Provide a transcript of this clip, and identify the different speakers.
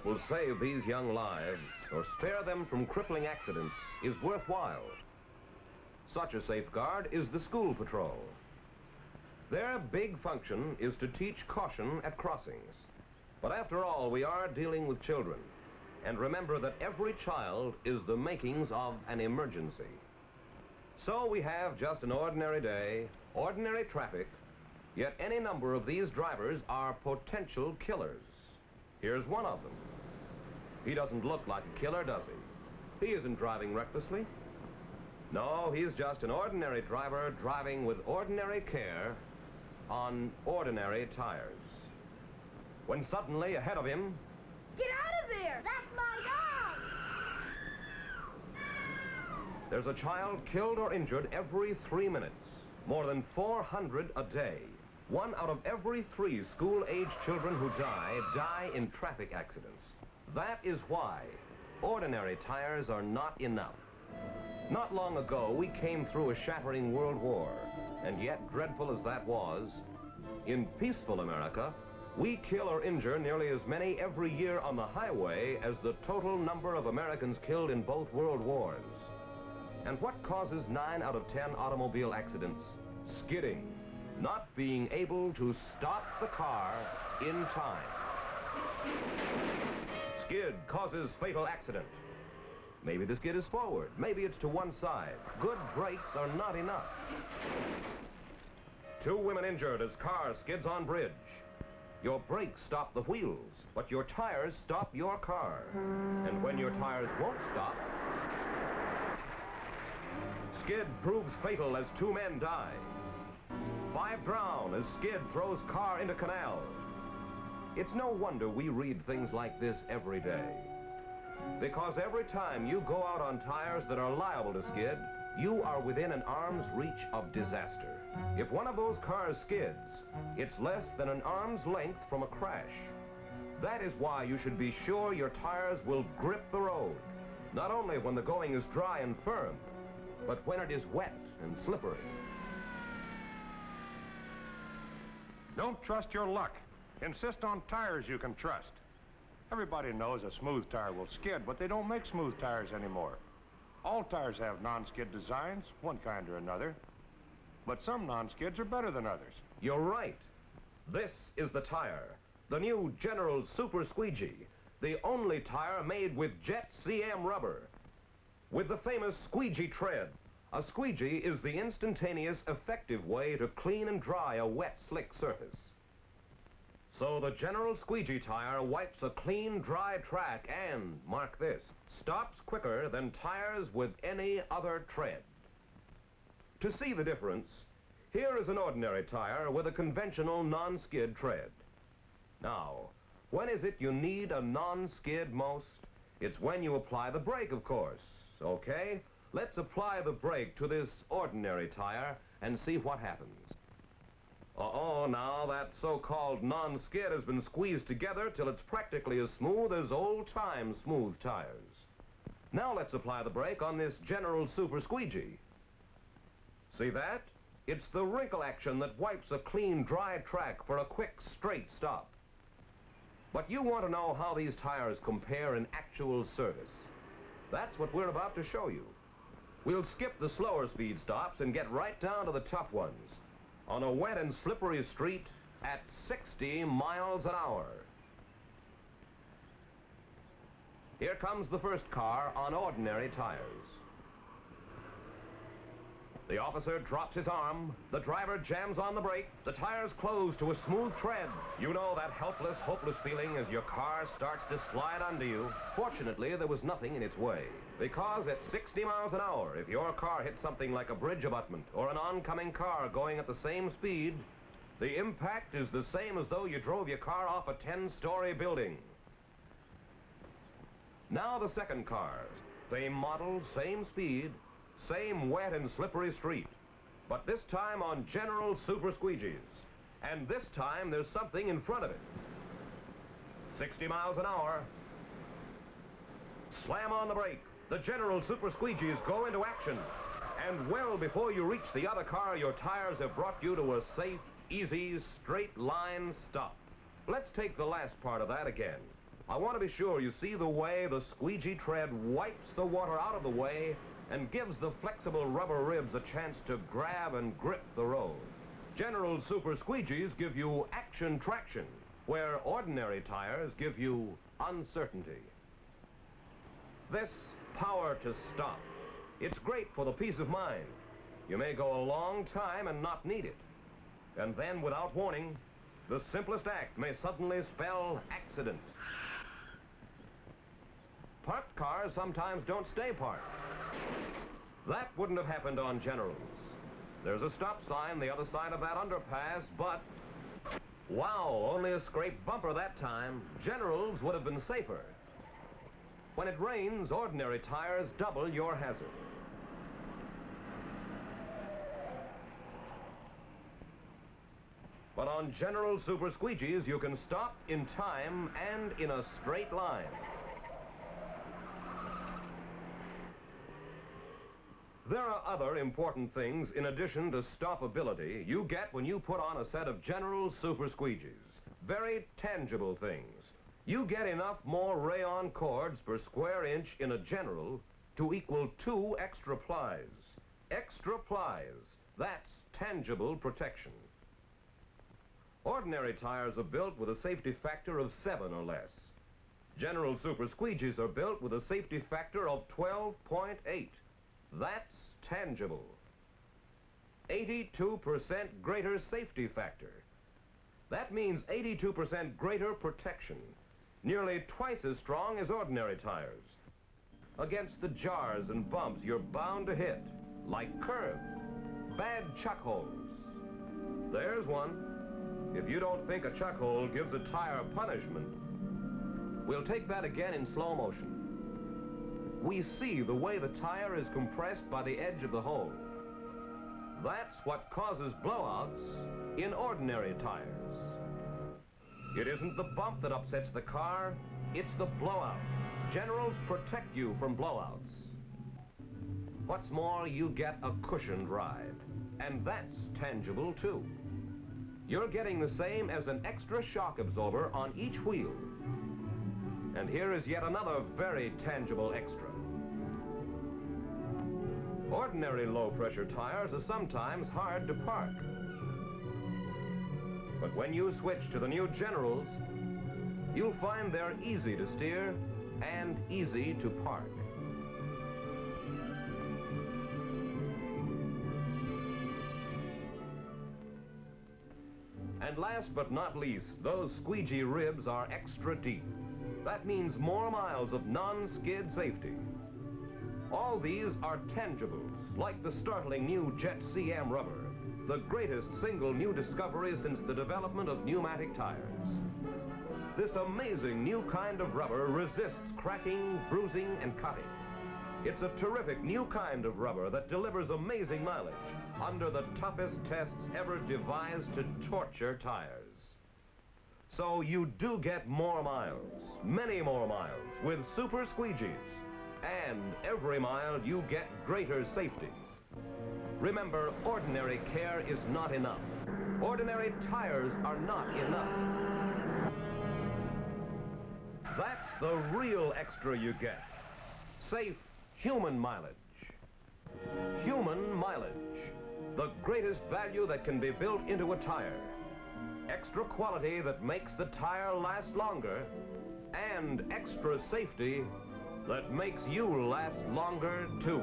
Speaker 1: that will save these young lives or spare them from crippling accidents is worthwhile. Such a safeguard is the school patrol. Their big function is to teach caution at crossings. But after all, we are dealing with children. And remember that every child is the makings of an emergency. So we have just an ordinary day, ordinary traffic, yet any number of these drivers are potential killers. Here's one of them. He doesn't look like a killer, does he? He isn't driving recklessly. No, he's just an ordinary driver driving with ordinary care on ordinary tires. When suddenly ahead of him...
Speaker 2: Get out of there! That's my dog!
Speaker 1: There's a child killed or injured every 3 minutes. More than 400 a day. 1 out of every 3 school-age children who die in traffic accidents. That is why ordinary tires are not enough. Not long ago, we came through a shattering world war, and yet, dreadful as that was, in peaceful America, we kill or injure nearly as many every year on the highway as the total number of Americans killed in both world wars. And what causes 9 out of 10 automobile accidents? Skidding. Not being able to stop the car in time. Skid causes fatal accident. Maybe the skid is forward. Maybe it's to one side. Good brakes are not enough. 2 women injured as car skids on bridge. Your brakes stop the wheels, but your tires stop your car. And when your tires won't stop, skid proves fatal as 2 men die. 5 drown as skid throws car into canal. It's no wonder we read things like this every day. Because every time you go out on tires that are liable to skid, you are within an arm's reach of disaster. If one of those cars skids, it's less than an arm's length from a crash. That is why you should be sure your tires will grip the road, not only when the going is dry and firm, but when it is wet and slippery.
Speaker 3: Don't trust your luck. Insist on tires you can trust. Everybody knows a smooth tire will skid, but they don't make smooth tires anymore. All tires have non-skid designs, one kind or another. But some non-skids are better than others.
Speaker 1: You're right. This is the tire, the new General Super Squeegee, the only tire made with Jet CM rubber. With the famous squeegee tread, a squeegee is the instantaneous, effective way to clean and dry a wet, slick surface. So the General Squeegee tire wipes a clean, dry track and, mark this, stops quicker than tires with any other tread. To see the difference, here is an ordinary tire with a conventional non-skid tread. Now, when is it you need a non-skid most? It's when you apply the brake, of course. Okay, let's apply the brake to this ordinary tire and see what happens. Uh-oh, now that so-called non-skid has been squeezed together till it's practically as smooth as old-time smooth tires. Now let's apply the brake on this General Super Squeegee. See that? It's the wrinkle action that wipes a clean, dry track for a quick, straight stop. But you want to know how these tires compare in actual service. That's what we're about to show you. We'll skip the slower speed stops and get right down to the tough ones on a wet and slippery street at 60 miles an hour. Here comes the first car on ordinary tires. The officer drops his arm, the driver jams on the brake, the tires close to a smooth tread. You know that helpless, hopeless feeling as your car starts to slide under you. Fortunately, there was nothing in its way, because at 60 miles an hour, if your car hit something like a bridge abutment or an oncoming car going at the same speed, the impact is the same as though you drove your car off a 10-story building. Now the second car, same model, same speed, same wet and slippery street, but this time on General Super Squeegees. And this time there's something in front of it. 60 miles an hour. Slam on the brake. The General Super Squeegees go into action. And well before you reach the other car, your tires have brought you to a safe, easy, straight line stop. Let's take the last part of that again. I want to be sure you see the way the squeegee tread wipes the water out of the way and gives the flexible rubber ribs a chance to grab and grip the road. General Super Squeegees give you action traction, where ordinary tires give you uncertainty. This power to stop, it's great for the peace of mind. You may go a long time and not need it. And then, without warning, the simplest act may suddenly spell accident. Parked cars sometimes don't stay parked. That wouldn't have happened on Generals. There's a stop sign the other side of that underpass, but wow, only a scraped bumper that time. Generals would have been safer. When it rains, ordinary tires double your hazard. But on General Super Squeegees, you can stop in time and in a straight line. There are other important things in addition to stoppability you get when you put on a set of General Super Squeegees. Very tangible things. You get enough more rayon cords per square inch in a General to equal 2 extra plies. Extra plies. That's tangible protection. Ordinary tires are built with a safety factor of 7 or less. General Super Squeegees are built with a safety factor of 12.8. That's tangible. 82% greater safety factor. That means 82% greater protection. Nearly twice as strong as ordinary tires. Against the jars and bumps you're bound to hit, like curbs, bad chuckholes. There's one. If you don't think a chuckhole gives a tire punishment, we'll take that again in slow motion. We see the way the tire is compressed by the edge of the hole. That's what causes blowouts in ordinary tires. It isn't the bump that upsets the car, it's the blowout. Generals protect you from blowouts. What's more, you get a cushioned ride, and that's tangible too. You're getting the same as an extra shock absorber on each wheel. And here is yet another very tangible extra. Ordinary low-pressure tires are sometimes hard to park. But when you switch to the new Generals, you'll find they're easy to steer and easy to park. And last but not least, those squeegee ribs are extra deep. That means more miles of non-skid safety. All these are tangibles, like the startling new Jet CM rubber, the greatest single new discovery since the development of pneumatic tires. This amazing new kind of rubber resists cracking, bruising, and cutting. It's a terrific new kind of rubber that delivers amazing mileage under the toughest tests ever devised to torture tires. So you do get more miles, many more miles, with Super Squeegees. And every mile you get greater safety. Remember, ordinary care is not enough. Ordinary tires are not enough. That's the real extra you get. Safe human mileage. Human mileage. The greatest value that can be built into a tire. Extra quality that makes the tire last longer. And extra safety that makes you last longer, too.